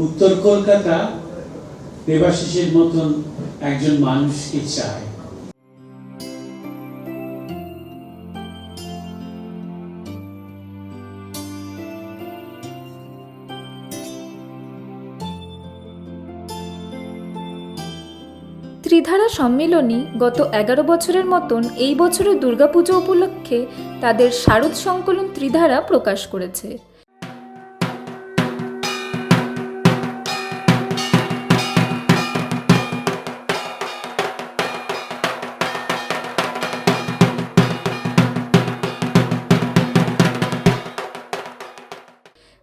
উত্তর কলকাতা দেবাশিসের মতন একজন মানুষকে চায়। ত্রিধারা সম্মিলনী গত 11 বছরের মতন এই বছরের দুর্গাপুজো উপলক্ষে তাদের শারদ সংকলন ত্রিধারা প্রকাশ করেছে।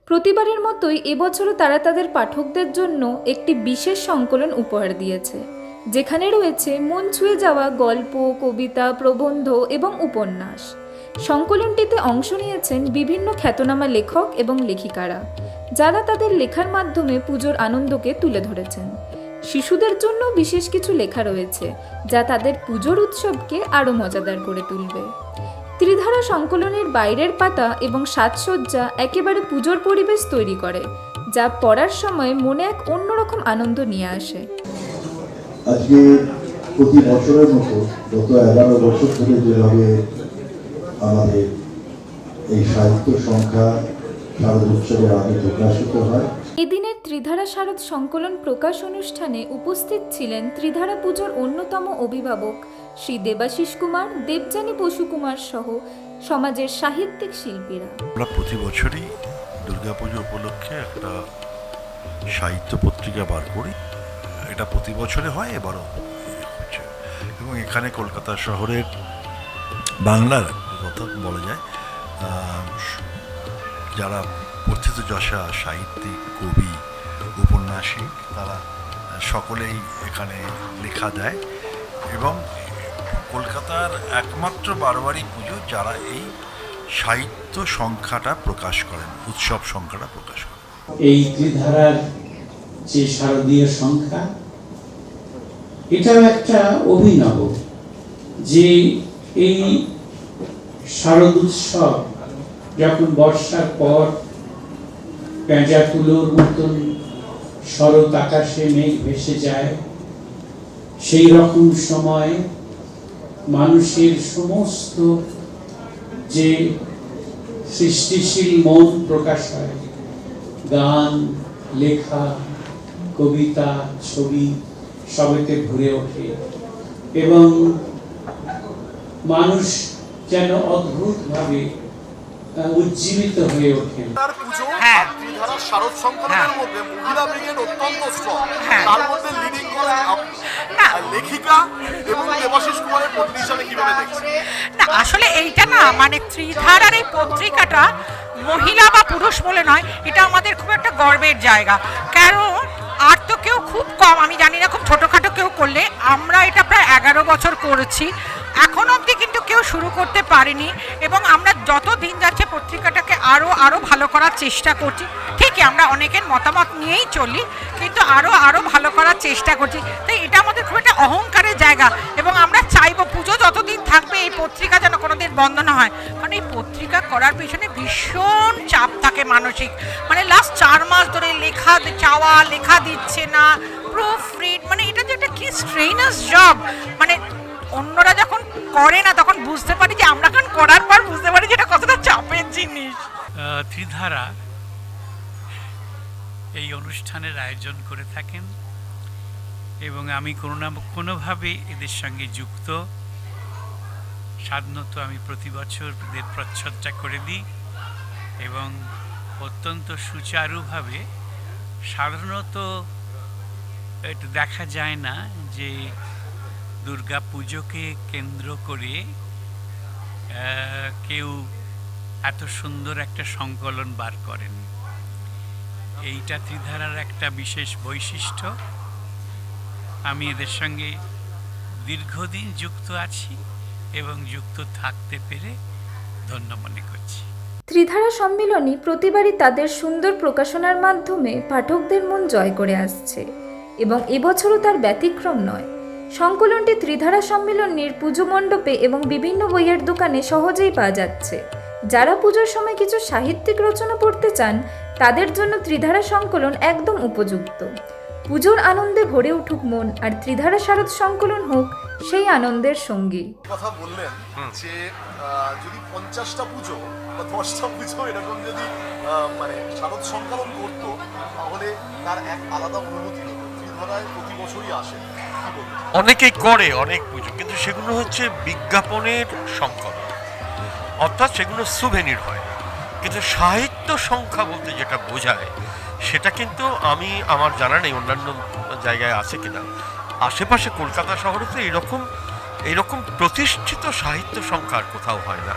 প্রতিবারের মতোই এবছরও তারা তাদের পাঠকদের জন্য একটি বিশেষ সংকলন উপহার দিয়েছে, যেখানে রয়েছে মন ছুঁয়ে যাওয়া গল্প, কবিতা, প্রবন্ধ এবং উপন্যাস। সংকলনটিতে অংশ নিয়েছেন বিভিন্ন খ্যাতনামা লেখক এবং লেখিকারা, যারা তাদের লেখার মাধ্যমে পুজোর আনন্দকে তুলে ধরেছেন। শিশুদের জন্য বিশেষ কিছু লেখা রয়েছে, যা তাদের পুজোর উৎসবকে আরও মজাদার করে তুলবে। ত্রিধারা সংকলনের বাইরের পাতা এবং সাজসজ্জা একেবারে পুজোর পরিবেশ তৈরি করে, যা পড়ার সময় মনে এক অন্যরকম আনন্দ নিয়ে আসে। আজকে প্রতি বছরের মতো গত 11 বছর ধরে যেভাবে আমাদের এই সাহিত্য সংখ্যা শারদ উৎসবের আগে প্রকাশিত হয়, এদিনের ত্রিধারা শারদ সংকলন প্রকাশ অনুষ্ঠানে উপস্থিত ছিলেন ত্রিধারা পুজোর অন্যতম অভিভাবক শ্রী দেবাশিস কুমার, দেবযানী বসু কুমার সহ সমাজের সাহিত্যিক শিল্পীরা। আমরা প্রতি বছরই দুর্গাপুজো উপলক্ষে একটা সাহিত্য পত্রিকা বার করি। এটা প্রতি বছরে হয়, এবারও হচ্ছে। এবং এখানে কলকাতা শহরের বাংলার কথা বলা যায়, যারা প্রথিতযশা সাহিত্যিক, কবি, উপন্যাসিক, তারা সকলেই এখানে লেখা দেয়। এবং কলকাতার একমাত্র বারোয়ারি পুজো যারা এই সাহিত্য সংখ্যাটা প্রকাশ করেন, উৎসব সংখ্যাটা প্রকাশ করেন। এই ত্রিধারার যে শারদীয় সংখ্যা, এটাও একটা অভিনব, যে এই শারদ উৎসব যখন বর্ষার পর পেঁজা তুলোর মতন শরৎ আকাশে মেঘ ভেসে যায়, সেই রকম সময় মানুষের সমস্ত যে সৃষ্টিশীল মন প্রকাশ হয়, গান, লেখা, কবিতা, ছবি সবেতে ভরে ওঠে এবং মানুষ যেন অদ্ভুতভাবে উজ্জীবিত হয়ে ওঠেন। ত্রিধারা শারদ সংকলনের মধ্যে মহিলা ব্রিগেড অত্যন্ত স্ট্রং, তার মধ্যে লিডিং করেন লেখিকা এবং দেবাশিস কুমারের পত্নী হিসাবে কিভাবে দেখছেন? না, আসলে এইটা না, মানে ত্রিধারার এই পত্রিকাটা মহিলা বা পুরুষ বলে নয়, এটা আমাদের খুব একটা গর্বের জায়গা। কারণ আর তো কেউ খুব কম, আমি জানি না, খুব ছোটোখাটো কেউ করলে, আমরা এটা প্রায় 11 বছর করেছি, এখন অবধি কিন্তু কেউ শুরু করতে পারেনি। এবং আমরা যত দিন যাচ্ছে পত্রিকাটাকে আরও ভালো করার চেষ্টা করছি। ঠিকই আমরা অনেকের মতামত নিয়েই চলি, কিন্তু আরও ভালো করার চেষ্টা করছি। তাই এটা আমাদের খুব একটা অহংকারের জায়গা, এবং আমরা চাইবো পুজো যতদিন থাকবে এই পত্রিকা যেন কোনোদিন বন্ধ না হয়। কারণ এই পত্রিকা করার পিছনে ভীষণ চাপ থাকে মানসিক, মানে লাস্ট 4 মাস ধরে লেখা দিচ্ছে না, প্রুফ রিড, মানে এটা যে একটা কি স্ট্রেইনাস জব। মানে অন্যরা যখন করে না তখন বুঝতে পারি যে আমরা এখন করার পর বুঝতে পারি যে এটা কতটা চাপের জিনিস। ত্রিধারা এই অনুষ্ঠানের আয়োজন করে থাকেন এবং আমি কোনো না কোনোভাবে এদের সঙ্গে যুক্ত। সাধারণত আমি প্রতি বছর এদের প্রচ্ছদটা করে দিই এবং অত্যন্ত সুচারুভাবে, সাধারণত এটা দেখা যায় না যে দুর্গা পুজোকে কেন্দ্র করে কেউ এত সুন্দর একটা সংকলন বার করেন। এইটা ত্রিধারার একটা বিশেষ বৈশিষ্ট্য। আমি এদের সঙ্গে দীর্ঘদিন যুক্ত আছি এবং যুক্ত থাকতে পেরে ধন্য মনে করছি। ত্রিধারা সম্মিলনী প্রতিবারই তাদের সুন্দর প্রকাশনার মাধ্যমে পাঠকদের মন জয় করে আসছে এবং এবছরও তার ব্যতিক্রম নয়। সংকলনটি ত্রিধারা সম্মিলনীর পুজো মণ্ডপে এবং বিভিন্ন বইয়ের দোকানে সহজেই পাওয়া যাচ্ছে। যারা পুজোর সময় কিছু সাহিত্যিক রচনা পড়তে চান তাদের জন্য ত্রিধারা সংকলন একদম উপযুক্ত। পুজোর আনন্দে ভরে উঠুক মন, আর ত্রিধারা শারদ সংকলন হোক সেই আনন্দের সঙ্গী। কথা বললেন যে যদি 50টা পুজো বা 10টা পুজো এরকম যদি মানে শারদ সংকলন করতো তাহলে তার এক আলাদা অনুভূতি হতো। ত্রিধারায় প্রতি বছরই আসে, কি বলবেন? অনেকেই করে অনেক পুজো, কিন্তু সেগুলো হচ্ছে বিজ্ঞাপনের সংকলন, অর্থাৎ সেগুলো সুভেনির হয়। কিন্তু সাহিত্য সংখ্যা বলতে যেটা বোঝায় সেটা কিন্তু আমি আমার জানা নেই অন্যান্য জায়গায় আছে কিনা। আশেপাশে কলকাতা শহরে তো এইরকম প্রতিষ্ঠিত সাহিত্য সংখ্যা আর কোথাও হয় না।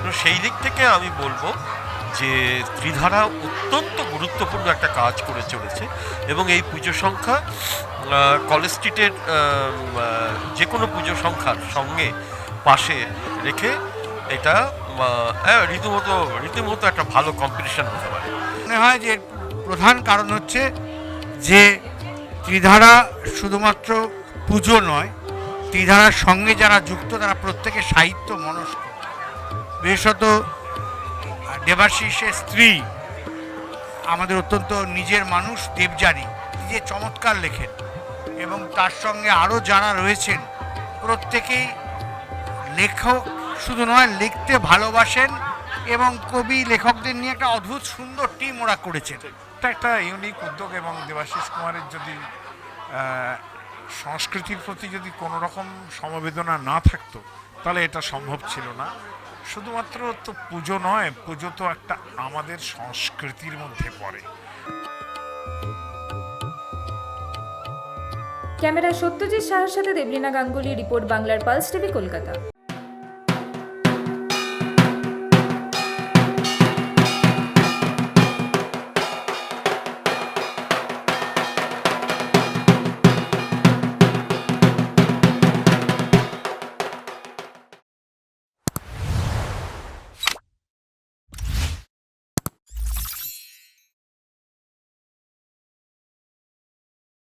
তো সেই দিক থেকে আমি বলবো যে ত্রিধারা অত্যন্ত গুরুত্বপূর্ণ একটা কাজ করে চলেছে, এবং এই পুজো সংখ্যা কলেজ স্ট্রিটের যে কোনো পুজো সংখ্যার সঙ্গে পাশে রেখে এটা রীতিমতো একটা ভালো কম্পিটিশন হতে পারে। মনে হয় যে প্রধান কারণ হচ্ছে যে ত্রিধারা শুধুমাত্র পুজো নয়, ত্রিধারার সঙ্গে যারা যুক্ত তারা প্রত্যেকে সাহিত্য মনস্ক। বিশেষত দেবাশিসের স্ত্রী আমাদের অত্যন্ত নিজের মানুষ দেবযানী, যে চমৎকার লেখেন, এবং তার সঙ্গে আরও যারা রয়েছেন প্রত্যেকেই লেখক শুধু নয়, লিখতে ভালোবাসেন, এবং কবি লেখকদের নিয়ে একটা অদ্ভুত সুন্দর টিম ওরা করেছেন। এটা একটা ইউনিক উদ্যোগ, এবং দেবাশিস কুমারের যদি সংস্কৃতির প্রতি যদি কোনো রকম সমবেদনা না থাকতো তাহলে এটা সম্ভব ছিল না। শুধুমাত্র তো পুজো নয়, পুজো তো একটা আমাদের সংস্কৃতির মধ্যে পড়ে। ক্যামেরা সত্যজিৎ সাহার সাথে দেবলীনা গাঙ্গুলি, রিপোর্ট বাংলার পালস টিভি, কলকাতা।